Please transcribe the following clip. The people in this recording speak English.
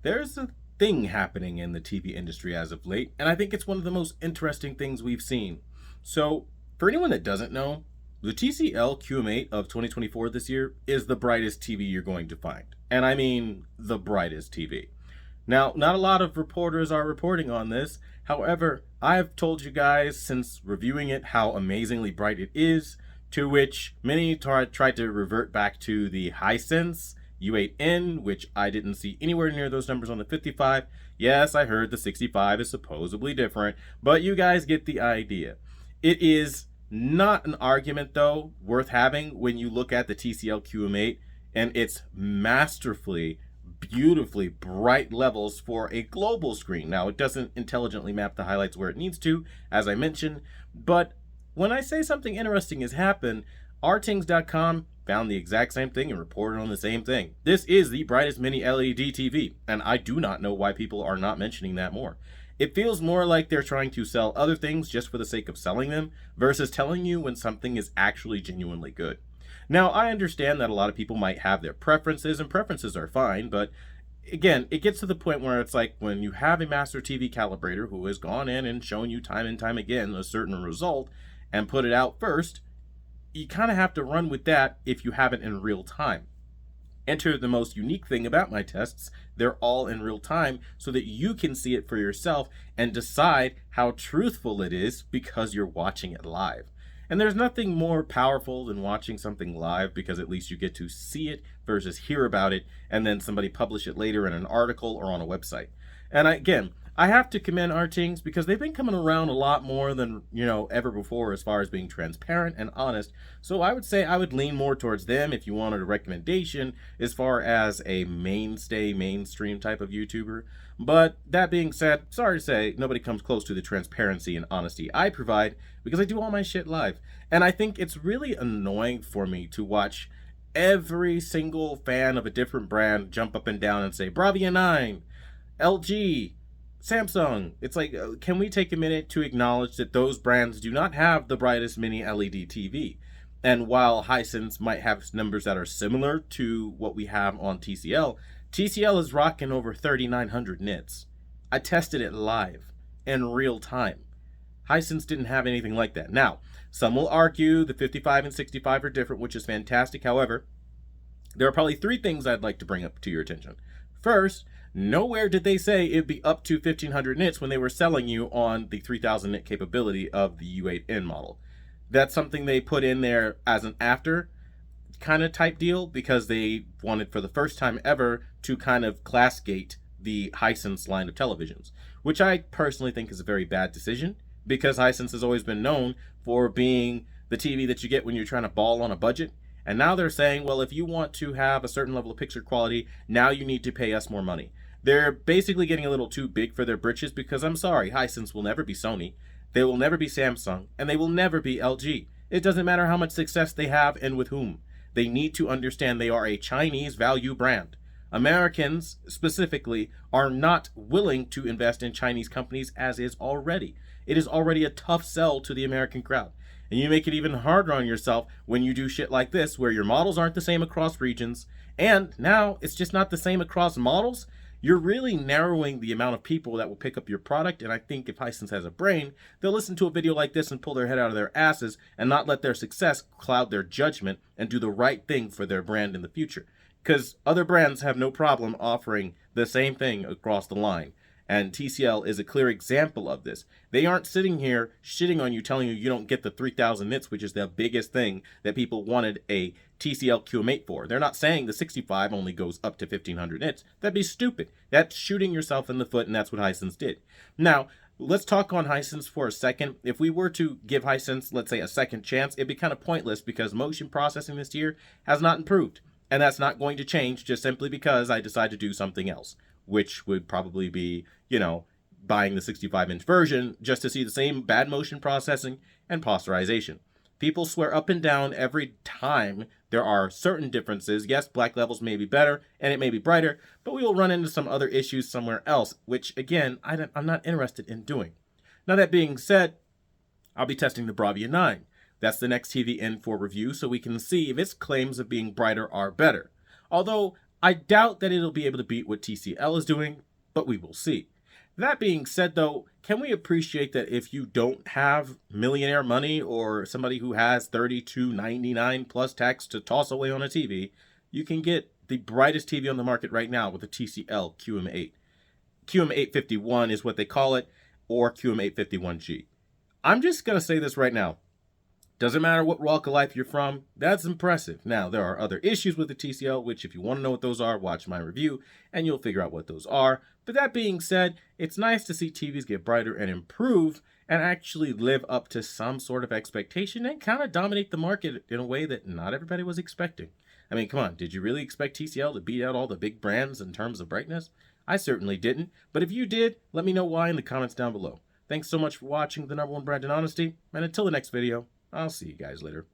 There's a thing happening in the TV industry as of late, and I think it's one of the most interesting things we've seen. So, for anyone that doesn't know, the TCL QM8 of 2024 this year is the brightest TV you're going to find. And I mean the brightest TV. Now, not a lot of reporters are reporting on this. However, I've told you guys since reviewing it how amazingly bright it is, to which many tried to revert back to the Hisense U8N, which I didn't see anywhere near those numbers on the 55. Yes, I heard the 65 is supposedly different, but you guys get the idea. It is not an argument, though, worth having when you look at the TCL QM8 and its masterfully, beautifully bright levels for a global screen. Now, it doesn't intelligently map the highlights where it needs to, as I mentioned, but when I say something interesting has happened, Rtings.com found the exact same thing and reported on the same thing. This is the brightest mini LED TV, and I do not know why people are not mentioning that more. It feels more like they're trying to sell other things just for the sake of selling them versus telling you when something is actually genuinely good. Now, I understand that a lot of people might have their preferences, and preferences are fine, but again, it gets to the point where it's like when you have a master TV calibrator who has gone in and shown you time and time again a certain result and put it out first, you kind of have to run with that if you have it in real time. Enter the most unique thing about my tests, they're all in real time so that you can see it for yourself and decide how truthful it is because you're watching it live. And there's nothing more powerful than watching something live because at least you get to see it versus hear about it and then somebody publish it later in an article or on a website. And again, I have to commend Rtings because they've been coming around a lot more than, ever before as far as being transparent and honest. So I would say I would lean more towards them if you wanted a recommendation as far as a mainstream type of YouTuber. But that being said, sorry to say, nobody comes close to the transparency and honesty I provide because I do all my shit live. And I think it's really annoying for me to watch every single fan of a different brand jump up and down and say, Bravia 9, LG, Samsung. It's like, can we take a minute to acknowledge that those brands do not have the brightest mini LED TV? And while Hisense might have numbers that are similar to what we have on TCL, TCL is rocking over 3,900 nits. I tested it live in real time. Hisense didn't have anything like that. Now, some will argue the 55 and 65 are different, which is fantastic. However, there are probably three things I'd like to bring up to your attention. First, nowhere did they say it'd be up to 1,500 nits when they were selling you on the 3,000 nit capability of the U8N model. That's something they put in there as an after kind of type deal because they wanted for the first time ever to kind of class gate the Hisense line of televisions, which I personally think is a very bad decision because Hisense has always been known for being the TV that you get when you're trying to ball on a budget. And now they're saying, well, if you want to have a certain level of picture quality, now you need to pay us more money. They're basically getting a little too big for their britches because I'm sorry, Hisense will never be Sony, they will never be Samsung, and they will never be LG. It doesn't matter how much success they have and with whom. They need to understand they are a Chinese value brand. Americans, specifically, are not willing to invest in Chinese companies as is already. It is already a tough sell to the American crowd. And you make it even harder on yourself when you do shit like this, where your models aren't the same across regions, and now it's just not the same across models. You're really narrowing the amount of people that will pick up your product, and I think if Hisense has a brain, they'll listen to a video like this and pull their head out of their asses and not let their success cloud their judgment and do the right thing for their brand in the future. Because other brands have no problem offering the same thing across the line. And TCL is a clear example of this. They aren't sitting here shitting on you, telling you you don't get the 3,000 nits, which is the biggest thing that people wanted a TCL QM8 for. They're not saying the 65 only goes up to 1,500 nits. That'd be stupid. That's shooting yourself in the foot, and that's what Hisense did. Now, let's talk on Hisense for a second. If we were to give Hisense, let's say, a second chance, it'd be kind of pointless because motion processing this year has not improved. And that's not going to change just simply because I decide to do something else, which would probably be, buying the 65-inch version just to see the same bad motion processing and posterization. People swear up and down every time there are certain differences. Yes, black levels may be better and it may be brighter, but we will run into some other issues somewhere else, which, again, I'm not interested in doing. Now, that being said, I'll be testing the Bravia 9. That's the next TV in for review so we can see if its claims of being brighter are better. Although I doubt that it'll be able to beat what TCL is doing, but we will see. That being said, though, can we appreciate that if you don't have millionaire money or somebody who has $32.99 plus tax to toss away on a TV, you can get the brightest TV on the market right now with the TCL QM8. QM851 is what they call it, or QM851G. I'm just going to say this right now. Doesn't matter what walk of life you're from, that's impressive. Now, there are other issues with the TCL, which if you want to know what those are, watch my review, and you'll figure out what those are. But that being said, it's nice to see TVs get brighter and improve, and actually live up to some sort of expectation and kind of dominate the market in a way that not everybody was expecting. I mean, come on, did you really expect TCL to beat out all the big brands in terms of brightness? I certainly didn't, but if you did, let me know why in the comments down below. Thanks so much for watching the #1 brand in honesty, and until the next video, I'll see you guys later.